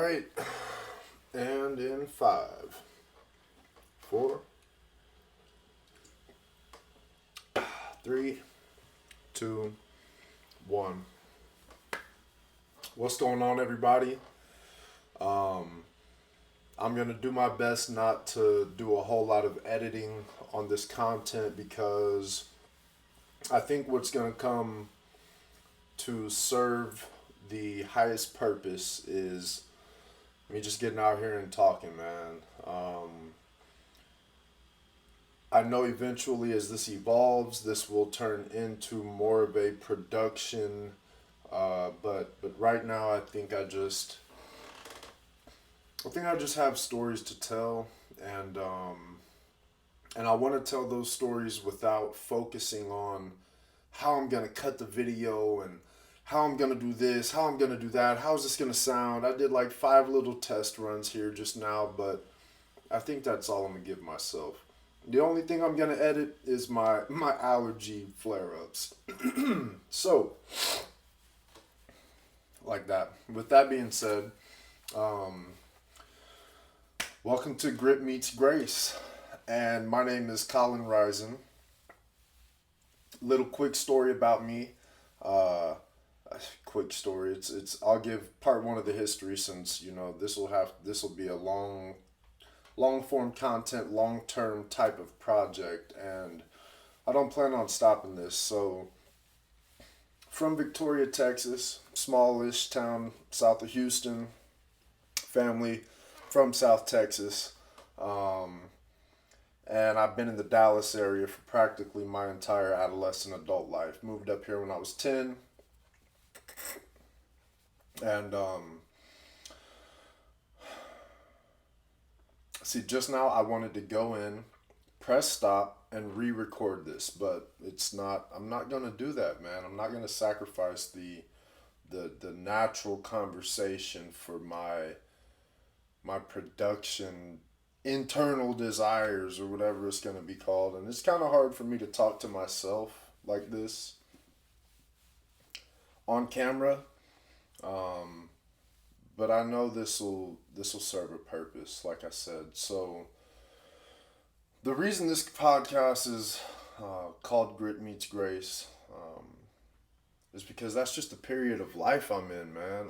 right. And in 5, 4, 3, 2, 1. What's going on, everybody? Um, I'm gonna do my best not to do a whole lot of editing on this content because I think what's gonna come to serve the highest purpose is me just getting out here and talking, man. I know eventually as this evolves, this will turn into more of a production. But right now, I think I just have stories to tell, and and I want to tell those stories without focusing on how I'm gonna cut the video and how I'm gonna do this, how I'm gonna do that, how's this gonna sound. I did like 5 little test runs here just now, but I think that's all I'm gonna give myself. The only thing I'm gonna edit is my allergy flare ups. So, like that. With that being said, um, welcome to Grit Meets Grace, and my name is Colin Risen. Little quick story about me. Uh, Quick story. It's. I'll give part one of the history since this will be a long form content, long term type of project, and I don't plan on stopping this. So, from Victoria, Texas, smallish town south of Houston, family from South Texas, um, and I've been in the Dallas area for practically my entire adolescent adult life. Moved up here when I was 10, and see, just now I wanted to go in, press stop, and re-record this, but it's not. I'm not gonna do that, man. I'm not gonna sacrifice the natural conversation for my production internal desires or whatever it's gonna be called, and it's kind of hard for me to talk to myself like this on camera. Um, but I know this will serve a purpose, like I said. So the reason this podcast is called Grit Meets Grace is because that's just the period of life I'm in, man.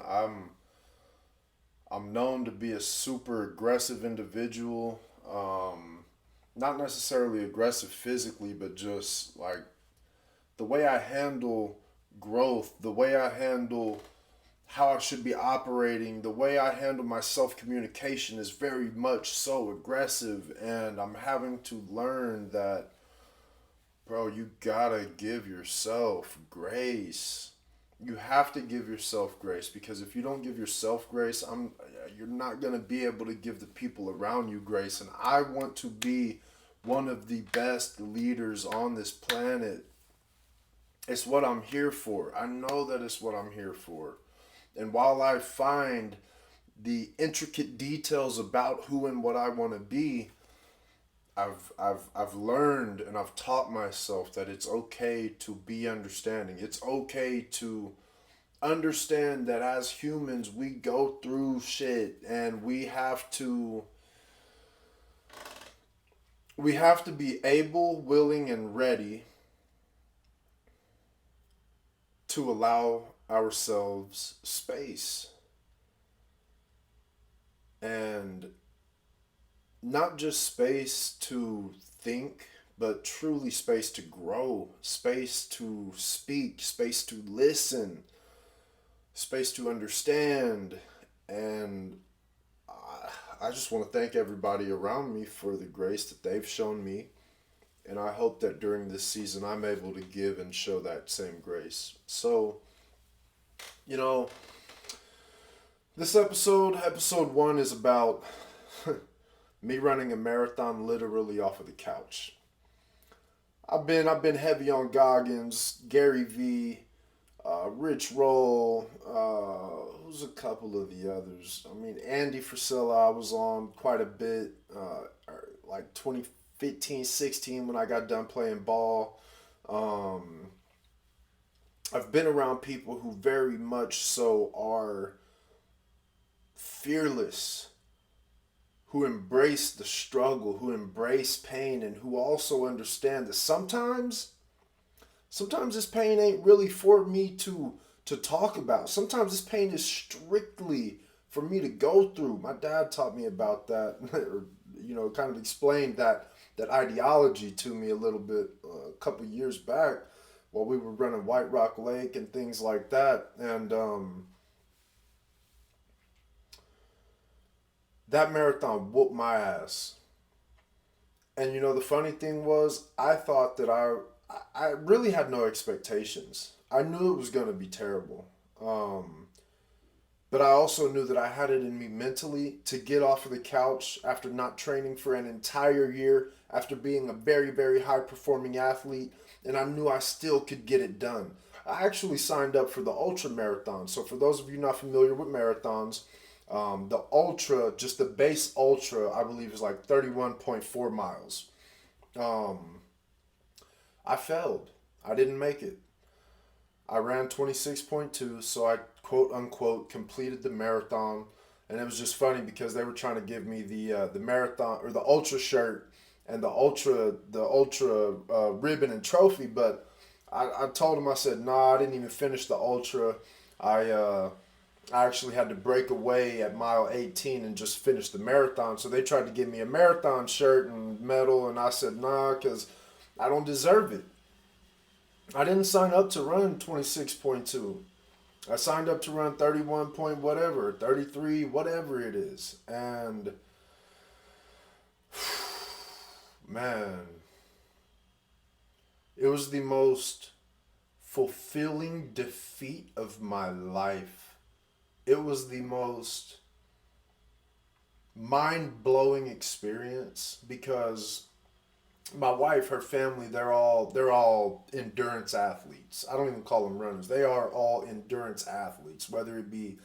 I'm known to be a super aggressive individual. Not necessarily aggressive physically, but just like the way I handle growth, the way I handle how I should be operating, the way I handle my self communication is very much so aggressive, and I'm having to learn that, bro, you gotta give yourself grace. You have to give yourself grace, because if you don't give yourself grace, you're not gonna be able to give the people around you grace. And I want to be one of the best leaders on this planet. It's what I'm here for. I know that it's what I'm here for. And while I find the intricate details about who and what I want to be, I've learned and I've taught myself that it's okay to be understanding. It's okay to understand that as humans we go through shit, and we have to be able, willing, and ready to allow ourselves space, and not just space to think, but truly space to grow, space to speak, space to listen, space to understand. And I just want to thank everybody around me for the grace that they've shown me, and I hope that during this season I'm able to give and show that same grace. So, you know, this episode 1, is about me running a marathon literally off of the couch. I've been heavy on Goggins, Gary V, Rich Roll, who's a couple of the others. I mean, Andy Frisella I was on quite a bit, like 2015, 16 when I got done playing ball. Um, I've been around people who very much so are fearless, who embrace the struggle, who embrace pain, and who also understand that sometimes this pain ain't really for me to talk about. Sometimes this pain is strictly for me to go through. My dad taught me about that, or kind of explained that ideology to me a little bit a couple years back while we were running White Rock Lake and things like that. And that marathon whooped my ass. And the funny thing was, I thought that I really had no expectations. I knew it was going to be terrible. But I also knew that I had it in me mentally to get off of the couch after not training for an entire year, after being a very, very high performing athlete, and I knew I still could get it done. I actually signed up for the ultra marathon. So, for those of you not familiar with marathons, the ultra, just the base ultra, I believe is like 31.4 miles. Um, I failed. I didn't make it. I ran 26.2, so I quote unquote completed the marathon. And it was just funny because they were trying to give me the marathon or the ultra shirt and the ultra ribbon and trophy, but I told them, I said, nah, I didn't even finish the ultra. I uh, I actually had to break away at mile 18 and just finish the marathon. So they tried to give me a marathon shirt and medal, and I said nah, because I don't deserve it. I didn't sign up to run 26.2. I signed up to run 31 point whatever, 33, whatever it is. And man, it was the most fulfilling defeat of my life. It was the most mind blowing experience because my wife, her family, they're all endurance athletes. I don't even call them runners. They are all endurance athletes. Whether it be,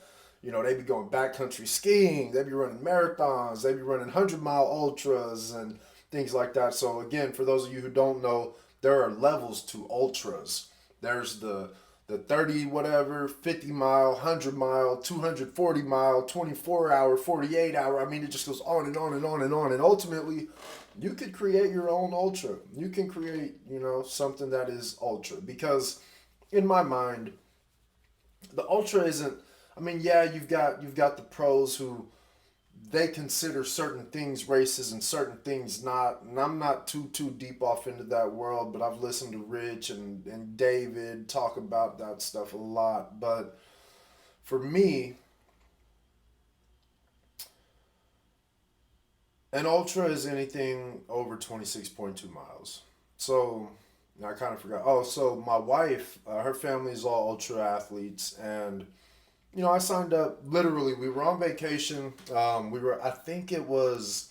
they be going backcountry skiing, they be running marathons, they be running 100-mile ultras and things like that. So again, for those of you who don't know, there are levels to ultras. There's the 30 whatever, 50 mile, 100 mile, 240 mile, 24 hour, 48 hour. I mean, it just goes on and on and on and on. And ultimately, you could create your own ultra. You can create, something that is ultra. Because in my mind, the ultra isn't, I mean, yeah, you've got the pros who they consider certain things races and certain things not. And I'm not too deep off into that world, but I've listened to Rich and David talk about that stuff a lot. But for me, an ultra is anything over 26.2 miles. So I kind of forgot. Oh, so my wife, her family is all ultra athletes, and I signed up. Literally, we were on vacation. I think it was.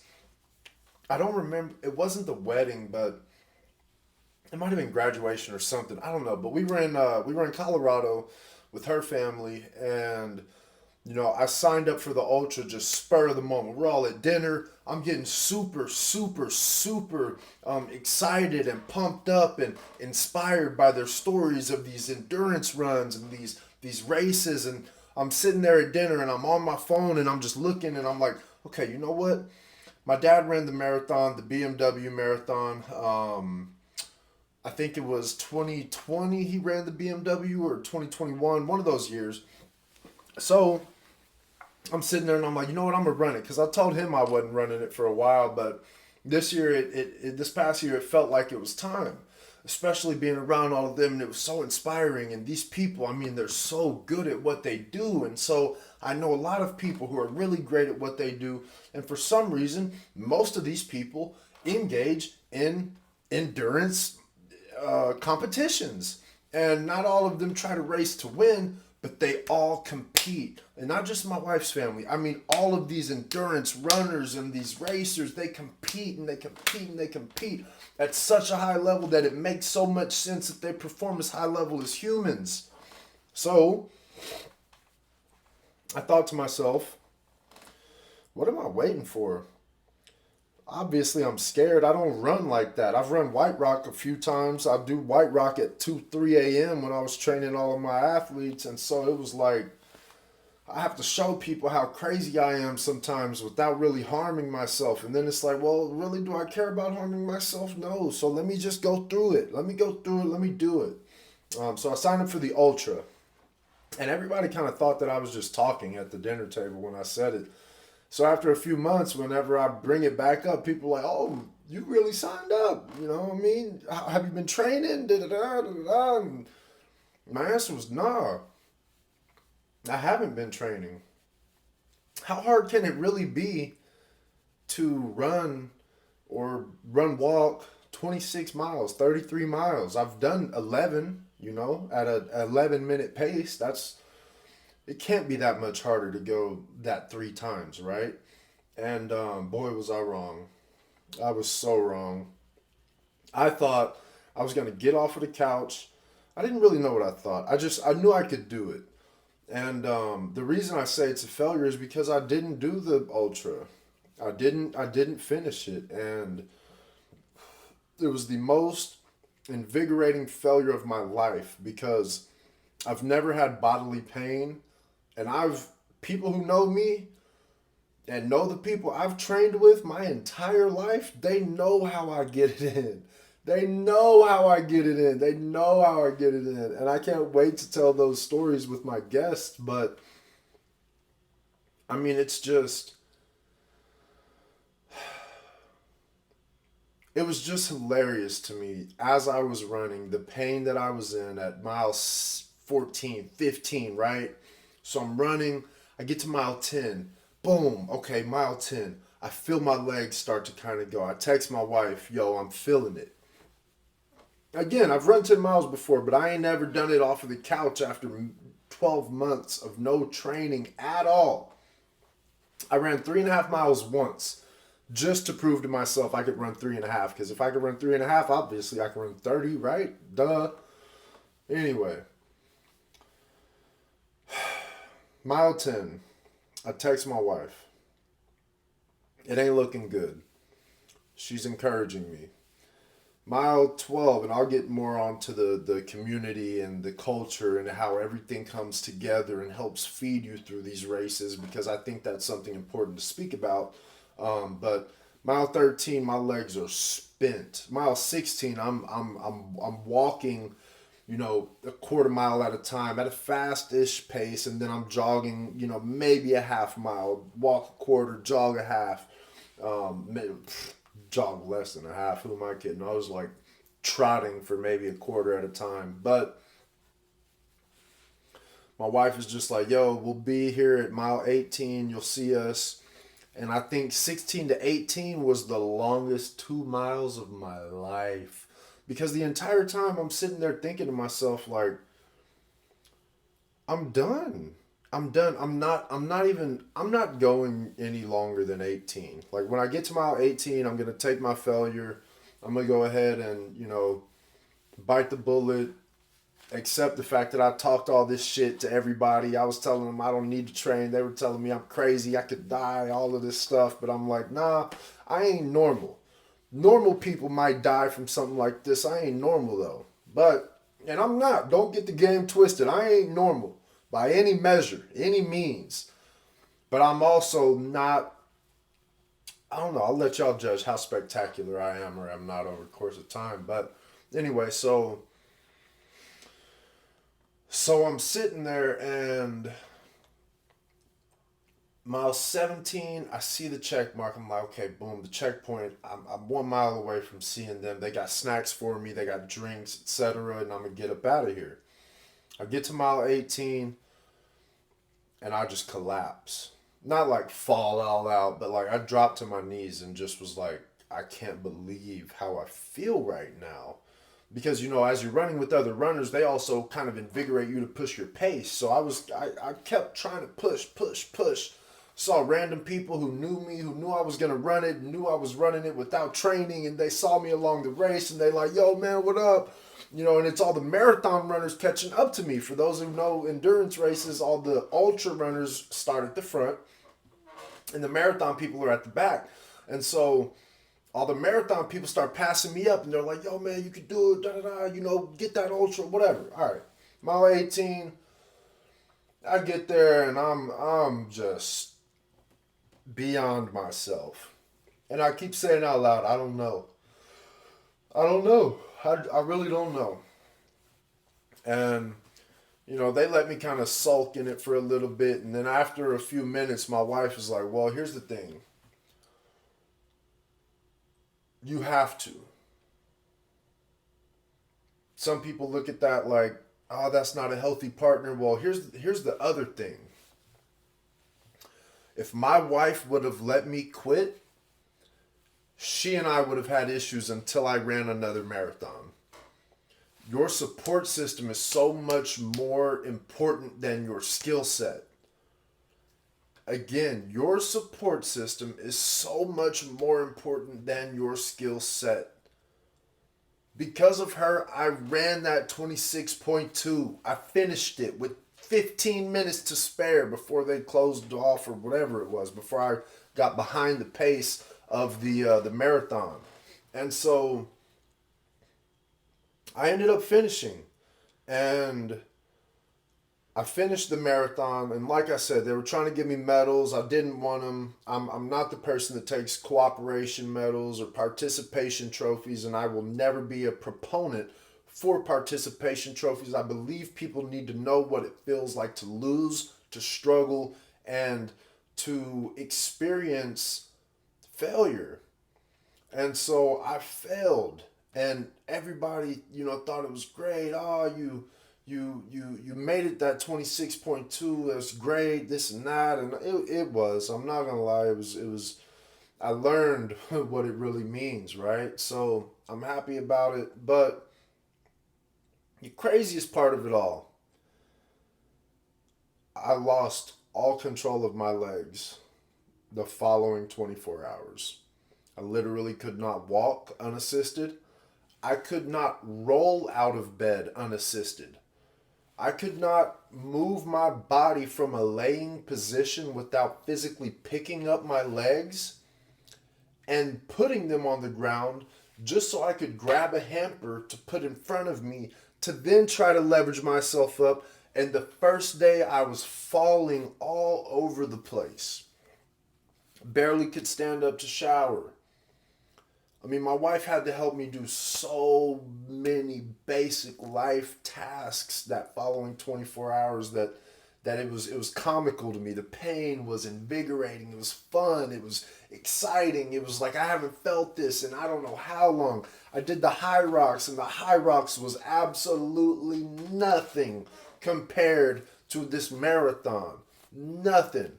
I don't remember. It wasn't the wedding, but it might have been graduation or something. I don't know. But we were in Colorado with her family, and I signed up for the ultra just spur of the moment. We're all at dinner. I'm getting super, super, super excited and pumped up and inspired by their stories of these endurance runs and these races. And I'm sitting there at dinner and I'm on my phone and I'm just looking and I'm like, okay, you know what? My dad ran the marathon, the BMW Marathon. I think it was 2020 he ran the BMW or 2021, one of those years. So I'm sitting there and I'm like, you know what, I'm gonna run it because I told him I wasn't running it for a while, but this year, this past year, it felt like it was time, especially being around all of them, and it was so inspiring. And these people, I mean, they're so good at what they do, and so I know a lot of people who are really great at what they do, and for some reason, most of these people engage in endurance competitions. And not all of them try to race to win, but they all compete. And not just my wife's family. I mean, all of these endurance runners and these racers, they compete and they compete and they compete at such a high level that it makes so much sense that they perform as high level as humans. So I thought to myself, what am I waiting for? Obviously, I'm scared. I don't run like that. I've run White Rock a few times. I do White Rock at 2, 3 a.m. when I was training all of my athletes. And so it was like, I have to show people how crazy I am sometimes without really harming myself. And then it's like, well, really, do I care about harming myself? No. So let me just go through it. Let me go through it. Let me do it. So I signed up for the Ultra. And everybody kind of thought that I was just talking at the dinner table when I said it. So after a few months, whenever I bring it back up, people are like, oh, you really signed up. You know what I mean? Have you been training? Da, da, da, da, da. And my answer was, nah, I haven't been training. How hard can it really be to walk 26 miles, 33 miles? I've done 11, at a 11-minute pace. It can't be that much harder to go that 3 times, right? And boy, was I wrong. I was so wrong. I thought I was going to get off of the couch. I didn't really know what I thought. I knew I could do it. And the reason I say it's a failure is because I didn't do the ultra. I didn't finish it, and it was the most invigorating failure of my life because I've never had bodily pain, and people who know me and know the people I've trained with my entire life, they know how I get it in. They know how I get it in. They know how I get it in. And I can't wait to tell those stories with my guests. But, I mean, it was just hilarious to me as I was running, the pain that I was in at mile 14, 15, right? So I'm running. I get to mile 10. Boom. Okay, mile 10. I feel my legs start to kind of go. I text my wife, yo, I'm feeling it. Again, I've run 10 miles before, but I ain't never done it off of the couch after 12 months of no training at all. I ran 3.5 miles once just to prove to myself I could run 3.5. Because if I could run 3.5, obviously I can run 30, right? Duh. Anyway, mile 10. I text my wife. It ain't looking good. She's encouraging me. Mile 12, and I'll get more onto the community and the culture and how everything comes together and helps feed you through these races, because I think that's something important to speak about. But mile 13, my legs are spent. Mile 16, I'm walking, a quarter mile at a time at a fast-ish pace, and then I'm jogging, maybe a half mile, walk a quarter, jog a half. Maybe, jog less than a half. Who am I kidding? I was like trotting for maybe a quarter at a time. But my wife is just like, yo, we'll be here at mile 18. You'll see us. And I think 16 to 18 was the longest 2 miles of my life. Because the entire time I'm sitting there thinking to myself, like, I'm done. I'm done. I'm not going any longer than 18. Like, when I get to mile 18, I'm going to take my failure. I'm going to go ahead and, bite the bullet, accept the fact that I talked all this shit to everybody. I was telling them I don't need to train. They were telling me I'm crazy, I could die, all of this stuff. But I'm like, nah, I ain't normal. Normal people might die from something like this. I ain't normal, though. And I'm not. Don't get the game twisted. I ain't normal by any measure, any means. But I'm also not, I don't know, I'll let y'all judge how spectacular I am or am not over the course of time. But anyway, so I'm sitting there, and mile 17, I see the check mark. I'm like, okay, boom, the checkpoint. I'm 1 mile away from seeing them. They got snacks for me, they got drinks, etc., and I'm going to get up out of here. I get to mile 18, and I just collapse. Not like fall all out, but like I dropped to my knees and just was like, I can't believe how I feel right now. Because, as you're running with other runners, they also kind of invigorate you to push your pace. So I kept trying to push. Saw random people who knew me, who knew I was going to run it, knew I was running it without training, and they saw me along the race, and they like, yo, man, what up? And it's all the marathon runners catching up to me. For those who know endurance races, all the ultra runners start at the front, and the marathon people are at the back. And so all the marathon people start passing me up, and they're like, yo, man, you can do it, da-da-da, get that ultra, whatever. All right, mile 18, I get there and I'm just beyond myself. And I keep saying out loud, I don't know. I don't know. I really don't know. And they let me kind of sulk in it for a little bit, and then after a few minutes, my wife was like, "Well, here's the thing. You have to." Some people look at that like, "Oh, that's not a healthy partner." Well, here's the other thing. If my wife would have let me quit, she and I would have had issues until I ran another marathon. Your support system is so much more important than your skill set. Again, your support system is so much more important than your skill set. Because of her, I ran that 26.2. I finished it with 15 minutes to spare before they closed off or whatever it was, before I got behind the pace of the marathon. And so I ended up finishing. And I finished the marathon, and like I said, they were trying to give me medals. I didn't want them. I'm not the person that takes cooperation medals or participation trophies, and I will never be a proponent for participation trophies. I believe people need to know what it feels like to lose, to struggle, and to experience failure. And so I failed, and everybody, thought it was great. Oh, you made it that 26.2. That's great. This and that, and it was. I'm not gonna lie. It was. I learned what it really means, right? So I'm happy about it. But the craziest part of it all, I lost all control of my legs the following 24 hours. I literally could not walk unassisted. I could not roll out of bed unassisted. I could not move my body from a laying position without physically picking up my legs and putting them on the ground just so I could grab a hamper to put in front of me to then try to leverage myself up. And the first day I was falling all over the place. Barely could stand up to shower. I mean, my wife had to help me do so many basic life tasks that following 24 hours that it was comical to me. The pain was invigorating. It was fun. It was exciting. It was like I haven't felt this in I don't know how long. I did the high rocks, and the high rocks was absolutely nothing compared to this marathon. Nothing.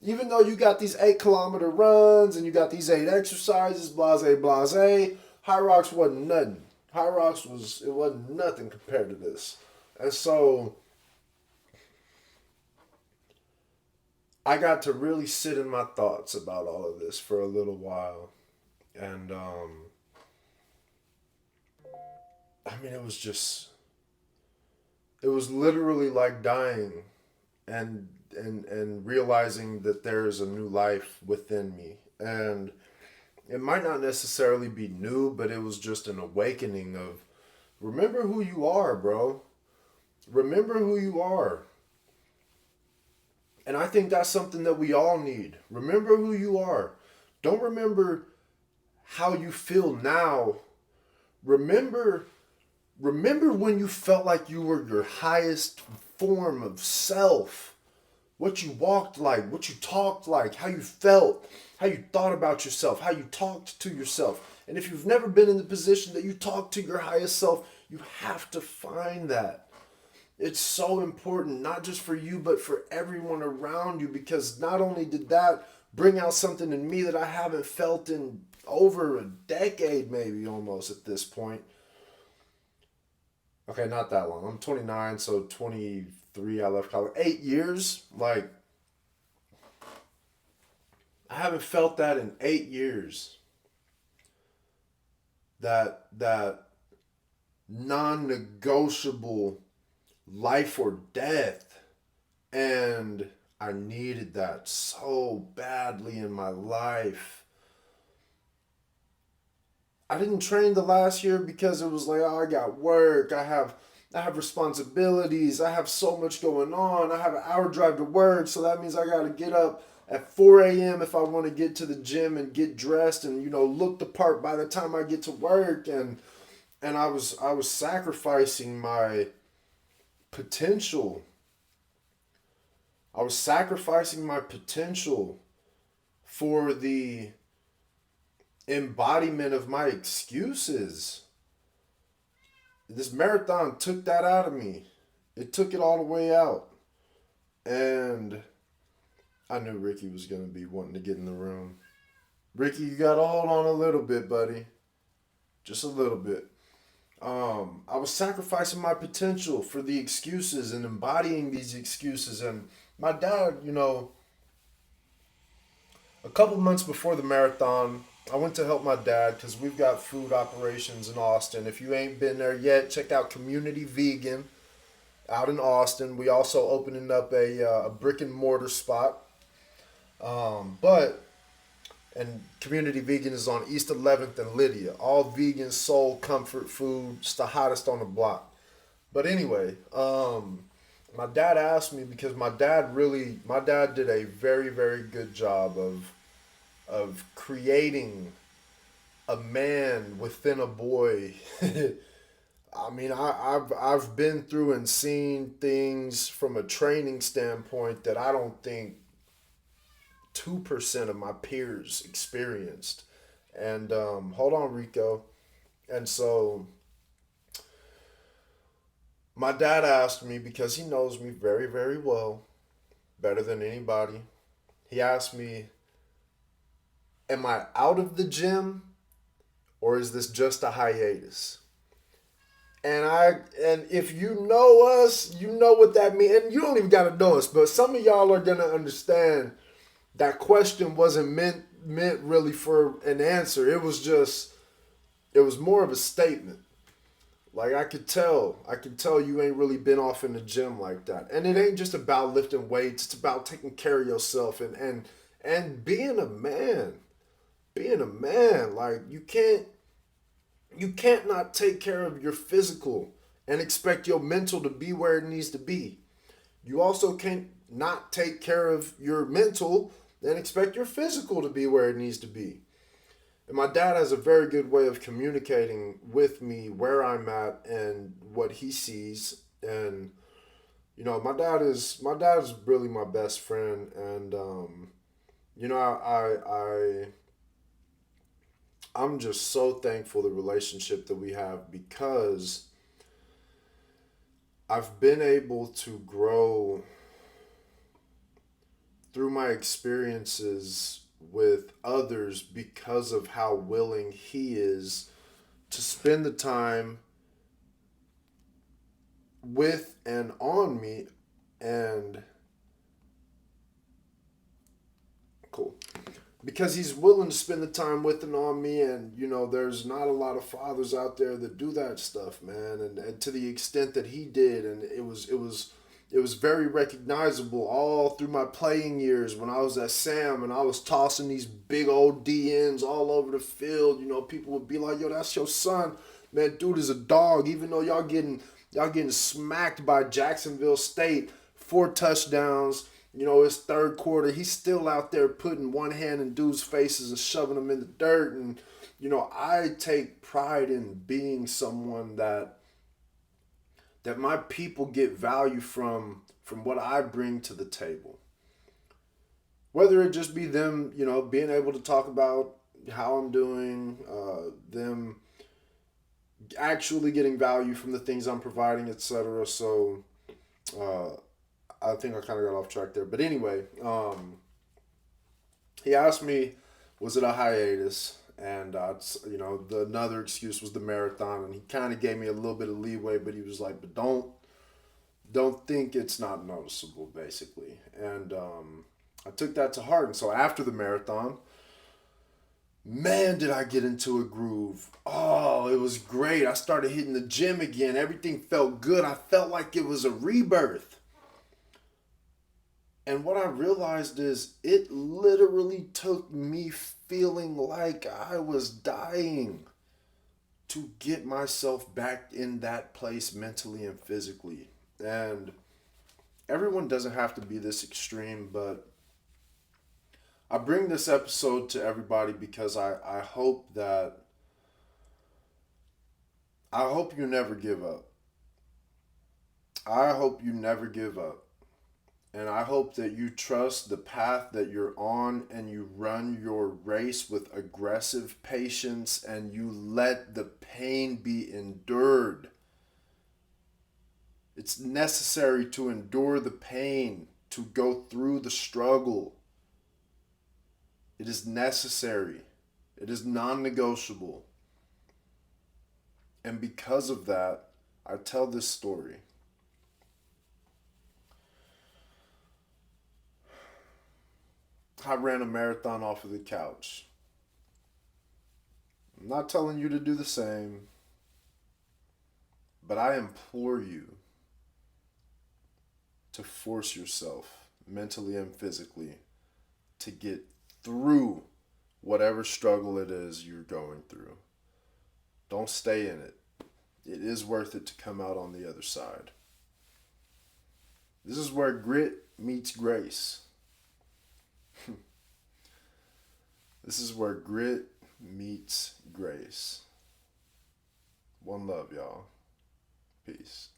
Even though you got these 8 kilometer runs and you got these 8 exercises, blase, blase, High Rocks wasn't nothing. High Rocks it wasn't nothing compared to this. And so I got to really sit in my thoughts about all of this for a little while. And I mean, it was literally like dying and and realizing that there is a new life within me. And it might not necessarily be new, but it was just an awakening of remember who you are, bro. Remember who you are. And I think that's something that we all need. Remember who you are. Don't remember how you feel now. Remember remember when you felt like you were your highest form of self. What you walked like, what you talked like, how you felt, how you thought about yourself, how you talked to yourself. And if you've never been in the position that you talk to your highest self, you have to find that. It's so important, not just for you, but for everyone around you, because not only did that bring out something in me that I haven't felt in over a decade, maybe almost at this point. Okay, not that long. I'm 29, so 23, I left college. 8 years? Like, I haven't felt that in 8 years. That non-negotiable life or death. And I needed that so badly in my life. I didn't train the last year because it was like, oh, I got work. I have I have responsibilities. I have so much going on. I have an hour drive to work, so that means I got to get up at 4 a.m. if I want to get to the gym and get dressed and look the part by the time I get to work. And I was sacrificing my potential. I was sacrificing my potential for the embodiment of my excuses. This marathon took that out of me. It took it all the way out. And I knew Ricky was going to be wanting to get in the room. Ricky, you got to hold on a little bit, buddy. Just a little bit. I was sacrificing my potential for the excuses and embodying these excuses. And my dad, a couple months before the marathon, I went to help my dad because we've got food operations in Austin. If you ain't been there yet, check out Community Vegan out in Austin. We also opening up a brick and mortar spot. But and Community Vegan is on East 11th and Lydia. All vegan, soul, comfort food. It's the hottest on the block. But anyway, my dad asked me because my dad did a very, very good job of creating a man within a boy. I mean, I've been through and seen things from a training standpoint that I don't think 2% of my peers experienced. And hold on, Rico. And so my dad asked me, because he knows me very, very well, better than anybody. He asked me, am I out of the gym or is this just a hiatus? And if you know us, you know what that means. And you don't even gotta know us, but some of y'all are gonna understand that question wasn't meant really for an answer. It was more of a statement. Like I could tell you ain't really been off in the gym like that. And it ain't just about lifting weights, it's about taking care of yourself and being a man. Being a man, like you can't not take care of your physical and expect your mental to be where it needs to be. You also can't not take care of your mental and expect your physical to be where it needs to be. And my dad has a very good way of communicating with me where I'm at and what he sees. And my dad is really my best friend. And I'm just so thankful the relationship that we have because I've been able to grow through my experiences with others because of how willing he is to spend the time with and on me. And cool, because he's willing to spend the time with and on me. And there's not a lot of fathers out there that do that stuff, man. And to the extent that he did, and it was very recognizable all through my playing years when I was at Sam and I was tossing these big old DNs all over the field. People would be like, yo, that's your son. Man, dude is a dog. Even though y'all getting smacked by Jacksonville State, 4 touchdowns. It's third quarter. He's still out there putting one hand in dudes' faces and shoving them in the dirt. And, I take pride in being someone that my people get value from what I bring to the table. Whether it just be them, being able to talk about how I'm doing, them actually getting value from the things I'm providing, etc. So I think I kind of got off track there. But anyway, he asked me, was it a hiatus? And another excuse was the marathon, and he kind of gave me a little bit of leeway, but he was like, "But don't think it's not noticeable," basically. And I took that to heart. And so after the marathon, man, did I get into a groove! Oh, it was great. I started hitting the gym again. Everything felt good. I felt like it was a rebirth. And what I realized is it literally took me feeling like I was dying to get myself back in that place mentally and physically. And everyone doesn't have to be this extreme, but I bring this episode to everybody because I hope that I hope you never give up. I hope you never give up. And I hope that you trust the path that you're on and you run your race with aggressive patience and you let the pain be endured. It's necessary to endure the pain, to go through the struggle. It is necessary. It is non negotiable. And because of that, I tell this story. I ran a marathon off of the couch. I'm not telling you to do the same, but I implore you to force yourself mentally and physically to get through whatever struggle it is you're going through. Don't stay in it. It is worth it to come out on the other side. This is where grit meets grace. This is where grit meets grace. One love, y'all. Peace.